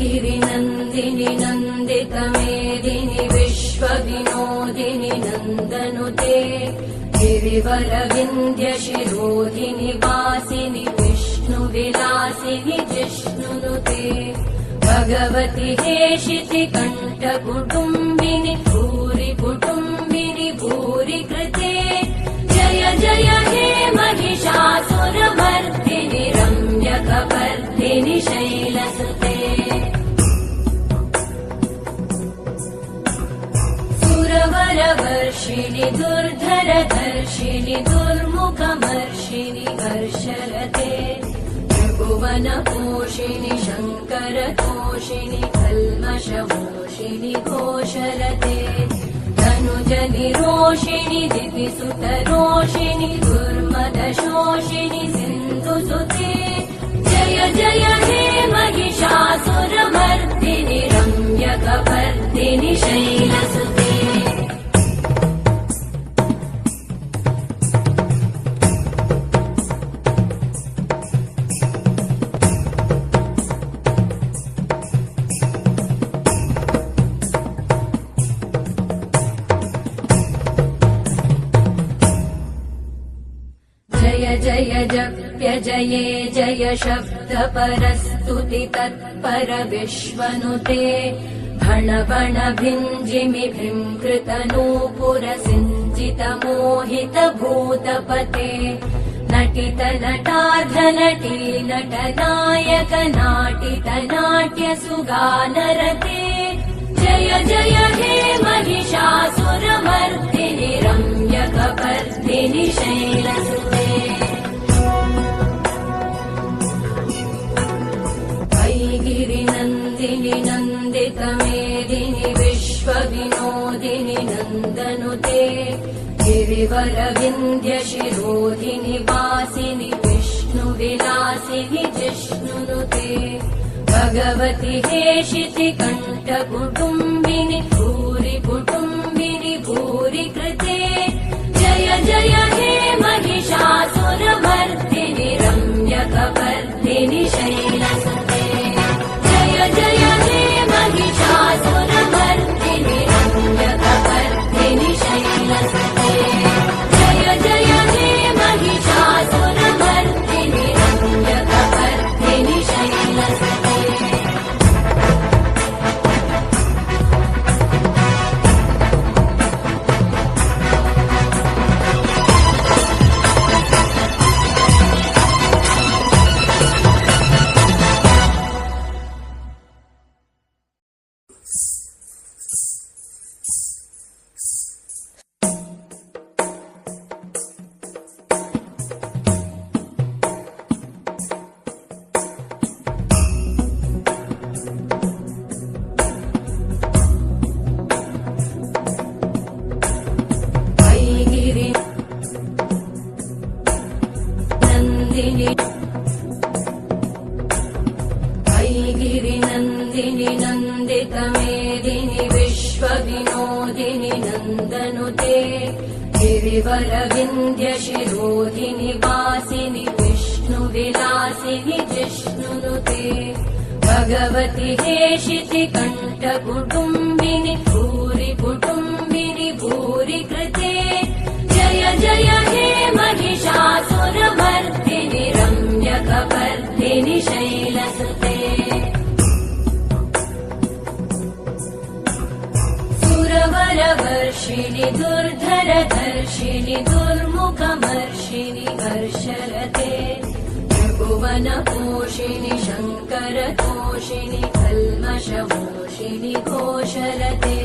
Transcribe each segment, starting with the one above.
गिरिनन्दिनि नन्दितमेदिनि विश्वविनोदिनि नन्दनुते गिरिवरविन्द्यशिरोधिनि वासिनि विष्णुविलासिनि जिष्णुनुते भगवति हेशिति कण्ठकुटुम्बिनि भूरि कुटुम्बिनि भूरि कृते जय जय हे महिषासुरमर्दिनि रम्यकपर्दिनि शैलसुते सुरवरवर्षिणि दुर्धरधर्षिणि दुर्मुखमर्षिणि हर्षरते त्रिभुवनपोषिणि शङ्करतोषिणि कल्मषमोषिणि घोषरते धनुजनिरोषिणि दिविसुतरोषिणि दुर्मदशोषिणि सिन्धुसुते जय जय हे महिषासुरमर्दिनि रम्यकपर्दिनि शैलसुते जय जय जप्य जये जय शब्दपरस्तुति तत्पर विश्वनुते भण भण भिञ्जिमि भृङ्कृतनूपुर सिञ्चित मोहित भूतपते नटित नटार्ध नटी नटनायक नाटित नाट्य सुगानरते जय जय हे महिषासुरमर्दिनि रम्यकपर्दिनि शैलसुते गिरिनन्दिनि नन्दितमेदिनि विश्वविनोदिनि नन्दनुते गिरिवरविन्द्यशिरोधिनि वासिनि विष्णुविलासिनि जिष्णुनुते भगवति हेशिति कण्ठकुटुम्बिनि भूरि कुटुम्बिनि भूरि कृते जय जय हे महिषासुरमर्दिनि रम्यकपर्दिनि शैलसुते जय जय हे महिषासुरमर्दिनि रम्यकपर्दिनि शैलसुते जय जय हे महिषासुरमर्दिनि रम्यकपर्दिनि शैलसुते गिरिनन्दिनि नन्दितमेदिनि विश्वविनोदिनि नन्दनुते गिरिवरविन्द्यशिरोधिनि वासिनि विष्णुविलासिनि जिष्णुनुते भगवति हेशिति कण्ठकुटुम्बिनि भूरि कुटुम्बिनि भूरि कृते जय जय हे महिषासुरमर्दिनि रम्यकपर्दिनि शैलसुते सुरवरवर्षिणि दुर्धरधर्षिणि दुर्मुखमर्षिणि हर्षरते त्रिभुवनपोषिणि शङ्करतोषिणि कल्मषमोषिणि घोषरते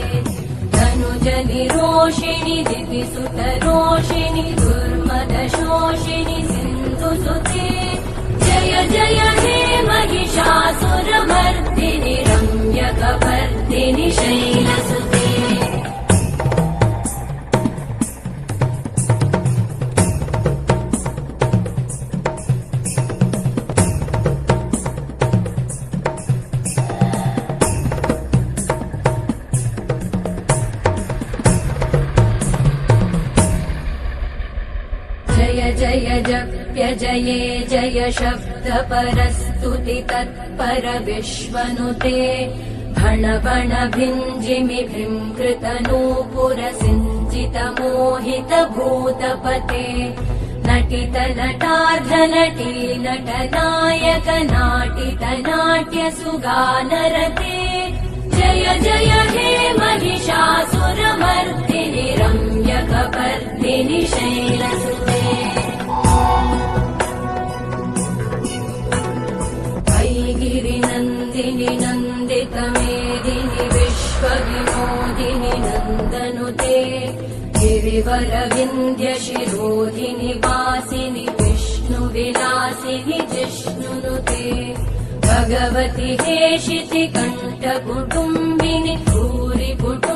धनुजनिरोषिणि दिविसुतरोषिणि दुर्मदशोषिणि सिन्धुसुते जय जय हे महिषासुरमर्दिनि रम्यकपर्दिनि शैलसुते जप्यजये जय शब्दपरस्तुति तत्पर विश्वनुते भण भण भिञ्जिमि भृङ्कृतनूपुर सिञ्चित मोहित भूतपते नटित नटार्ध नटी नटनायक नाटित नाट्य सुगानरते जय जय हे महिषासुरमर्दिनि रम्यकपर्दिनि शैलसुते वैगिरिनन्दिनि नन्दितमेदिनि विश्वविनोदिनि नन्दनुते गिरिवरविन्ध्यशिरोधिनि वासिनि विष्णुविलासिनि जिष्णुनुते भगवति हेशिति कण्ठकुटुम्बिनि भूरिपुटु